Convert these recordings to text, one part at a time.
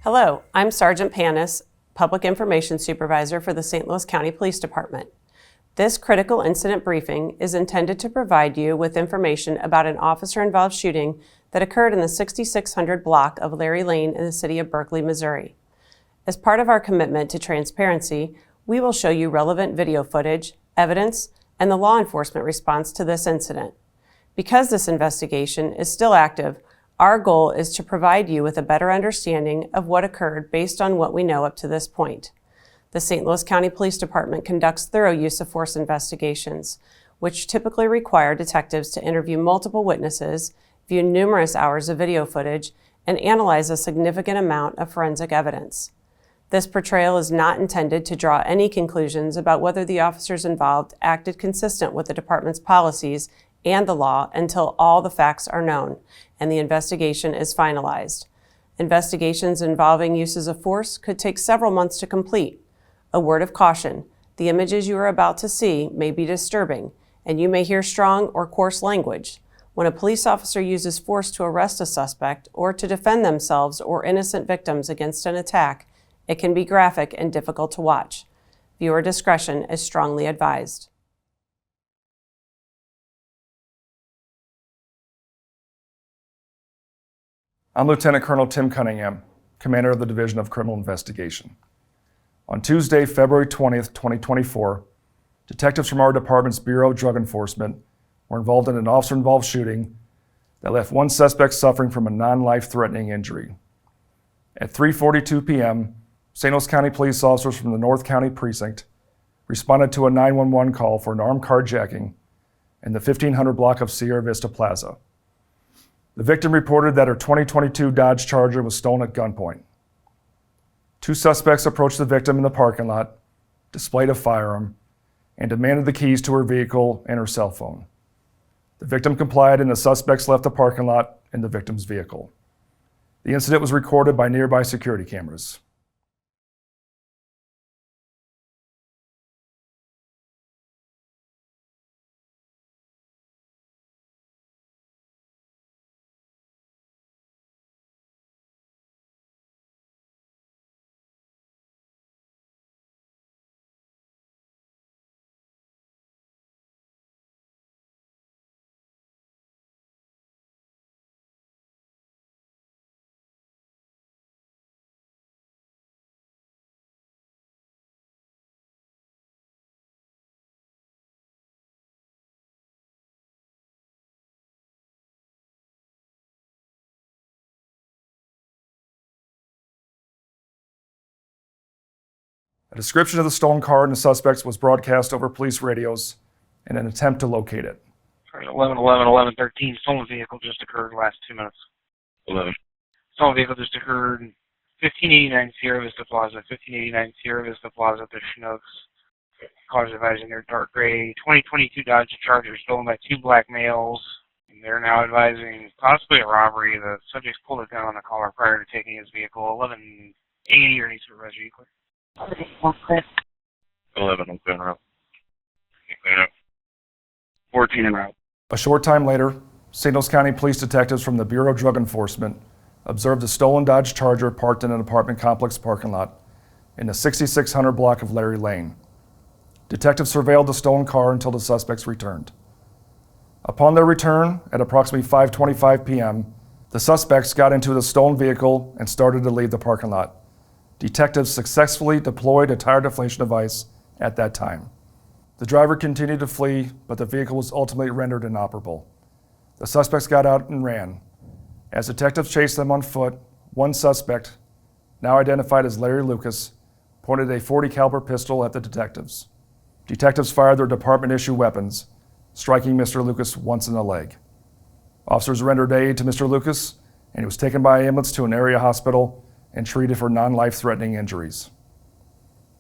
Hello, I'm Sergeant Panis, Public Information Supervisor for the St. Louis County Police Department. This critical incident briefing is intended to provide you with information about an officer-involved shooting that occurred in the 6600 block of Larry Lane in the city of Berkeley, Missouri. As part of our commitment to transparency, we will show you relevant video footage, evidence, and the law enforcement response to this incident. Because this investigation is still active, our goal is to provide you with a better understanding of what occurred based on what we know up to this point. The St. Louis County Police Department conducts thorough use of force investigations, which typically require detectives to interview multiple witnesses, view numerous hours of video footage, and analyze a significant amount of forensic evidence. This portrayal is not intended to draw any conclusions about whether the officers involved acted consistent with the department's policies and the law until all the facts are known and the investigation is finalized. Investigations involving uses of force could take several months to complete. A word of caution, the images you are about to see may be disturbing, and you may hear strong or coarse language. When a police officer uses force to arrest a suspect or to defend themselves or innocent victims against an attack, it can be graphic and difficult to watch. Viewer discretion is strongly advised. I'm Lieutenant Colonel Tim Cunningham, Commander of the Division of Criminal Investigation. On Tuesday, February 20th, 2024, detectives from our department's Bureau of Drug Enforcement were involved in an officer-involved shooting that left one suspect suffering from a non-life-threatening injury. At 3:42 p.m., St. Louis County police officers from the North County precinct responded to a 911 call for an armed carjacking in the 1500 block of Sierra Vista Plaza. The victim reported that her 2022 Dodge Charger was stolen at gunpoint. Two suspects approached the victim in the parking lot, displayed a firearm, and demanded the keys to her vehicle and her cell phone. The victim complied and the suspects left the parking lot in the victim's vehicle. The incident was recorded by nearby security cameras. A description of the stolen car and the suspects was broadcast over police radios in an attempt to locate it. 11/11/11/13, stolen vehicle just occurred last 2 minutes. 11. Stolen vehicle just occurred 1589 Sierra Vista Plaza, 1589 Sierra Vista Plaza at the Chinooks. Cars advising they're dark gray. 2022 Dodge Charger stolen by two black males. And they're now advising possibly a robbery. The subject's pulled a gun on the caller prior to taking his vehicle. 1180 or any supervisor, you clear? 11, I'm clearing up. Clean up. 14 en route. A short time later, St. Louis County police detectives from the Bureau of Drug Enforcement observed a stolen Dodge Charger parked in an apartment complex parking lot in the 6600 block of Larry Lane. Detectives surveilled the stolen car until the suspects returned. Upon their return, at approximately 5:25 p.m., the suspects got into the stolen vehicle and started to leave the parking lot. Detectives successfully deployed a tire deflation device at that time. The driver continued to flee, but the vehicle was ultimately rendered inoperable. The suspects got out and ran. As detectives chased them on foot, one suspect, now identified as Larry Lucas, pointed a .40 caliber pistol at the detectives. Detectives fired their department-issue weapons, striking Mr. Lucas once in the leg. Officers rendered aid to Mr. Lucas, and he was taken by ambulance to an area hospital and treated for non-life-threatening injuries.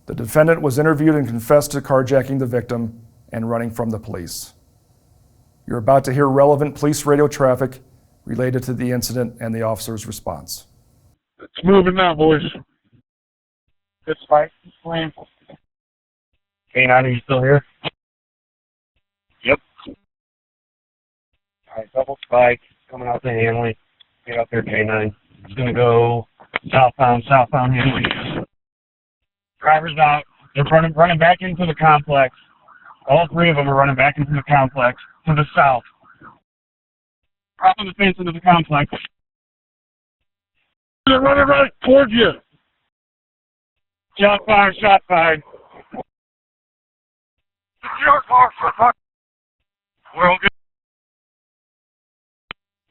The defendant was interviewed and confessed to carjacking the victim and running from the police. You're about to hear relevant police radio traffic related to the incident and the officer's response. It's moving now, boys. Good spike. Plan. K9, are you still here? Yep. All right, double spike coming out the Hanley. Get out there, K9. It's going to go Southbound here. Driver's out. They're running back into the complex. All three of them are running back into the complex to the south. Crossing the fence into the complex. They're running right towards you. Shot fired, shot fired. Shot fired. We're all good.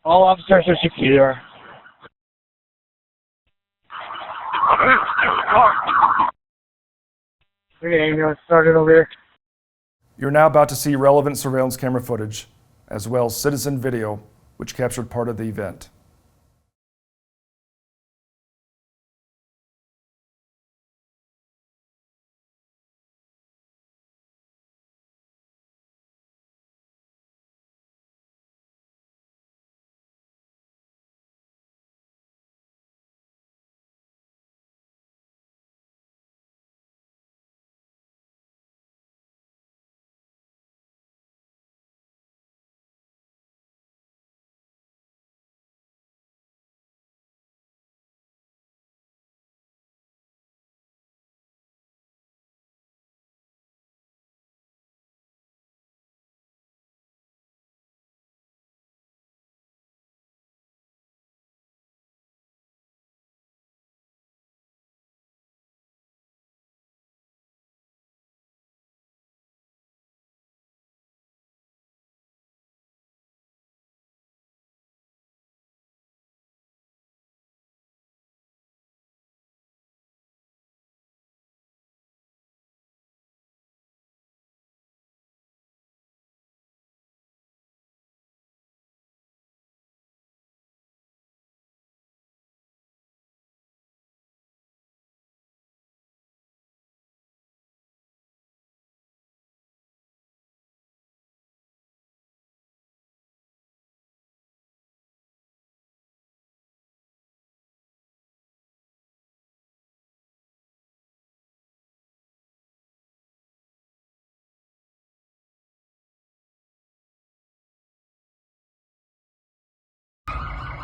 All officers are secure. Okay, ambulance started over here. You're now about to see relevant surveillance camera footage, as well as citizen video, which captured part of the event.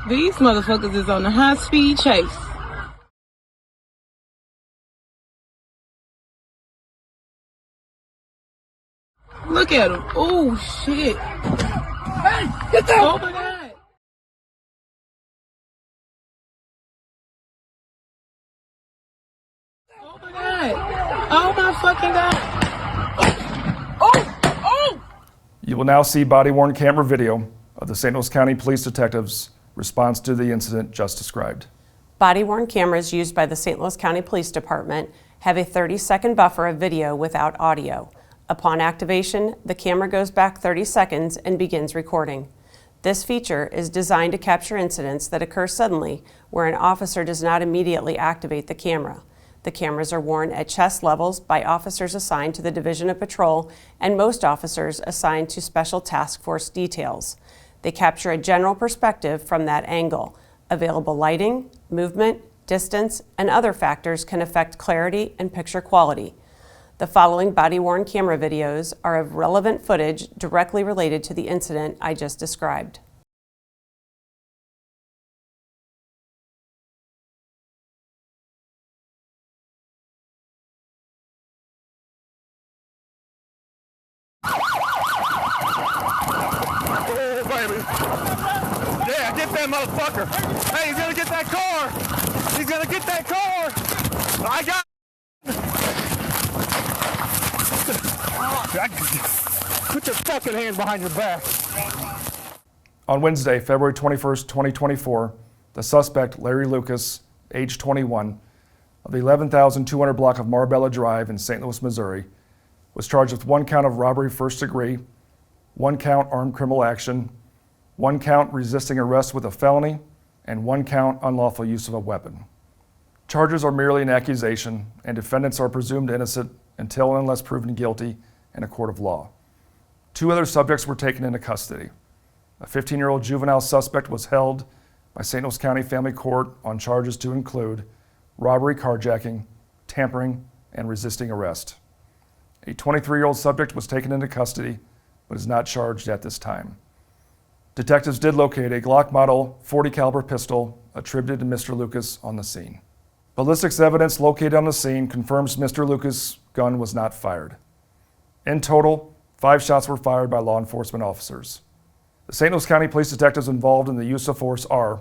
These motherfuckers is on a high-speed chase. Look at them. Oh, shit. Hey, get that! Oh, my God. Oh, my God. Oh, my fucking God. Oh! You will now see body-worn camera video of the St. Louis County Police Detectives' response to the incident just described. Body-worn cameras used by the St. Louis County Police Department have a 30-second buffer of video without audio. Upon activation, the camera goes back 30 seconds and begins recording. This feature is designed to capture incidents that occur suddenly where an officer does not immediately activate the camera. The cameras are worn at chest levels by officers assigned to the Division of Patrol and most officers assigned to Special Task Force details. They capture a general perspective from that angle. Available lighting, movement, distance, and other factors can affect clarity and picture quality. The following body-worn camera videos are of relevant footage directly related to the incident I just described. Oh, baby. Yeah, get that motherfucker. Hey, he's gonna get that car. He's gonna get that car. I got. Put your fucking hands behind your back. On Wednesday, February 21st, 2024, the suspect, Larry Lucas, age 21, of the 11,200 block of Marbella Drive in St. Louis, Missouri, was charged with 1 count of robbery first degree, 1 count armed criminal action, 1 count resisting arrest with a felony, and 1 count unlawful use of a weapon. Charges are merely an accusation, and defendants are presumed innocent until and unless proven guilty in a court of law. 2 other subjects were taken into custody. A 15-year-old juvenile suspect was held by St. Louis County Family Court on charges to include robbery, carjacking, tampering, and resisting arrest. A 23-year-old subject was taken into custody but is not charged at this time. Detectives did locate a Glock model .40 caliber pistol attributed to Mr. Lucas on the scene. Ballistics evidence located on the scene confirms Mr. Lucas' gun was not fired. In total, 5 shots were fired by law enforcement officers. The St. Louis County Police detectives involved in the use of force are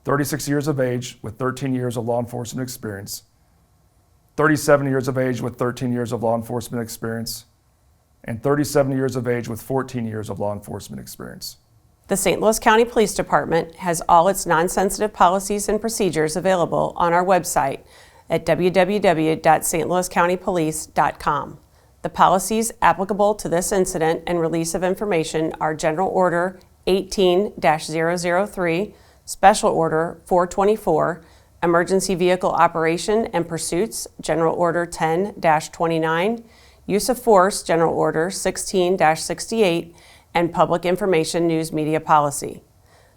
36 years of age with 13 years of law enforcement experience, 37 years of age with 13 years of law enforcement experience, and 37 years of age with 14 years of law enforcement experience. The St. Louis County Police Department has all its non-sensitive policies and procedures available on our website at www.stlouiscountypolice.com. The policies applicable to this incident and release of information are General Order 18-003, Special Order 424, Emergency Vehicle Operation and Pursuits, General Order 10-29, Use of Force, General Order 16-68, and Public Information News Media Policy.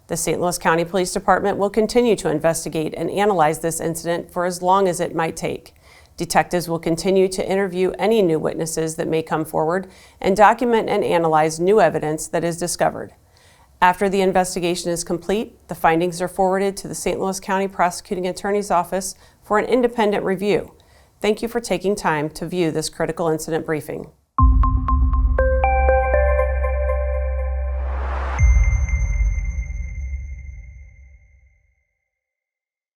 The St. Louis County Police Department will continue to investigate and analyze this incident for as long as it might take. Detectives will continue to interview any new witnesses that may come forward and document and analyze new evidence that is discovered. After the investigation is complete, the findings are forwarded to the St. Louis County Prosecuting Attorney's Office for an independent review. Thank you for taking time to view this critical incident briefing.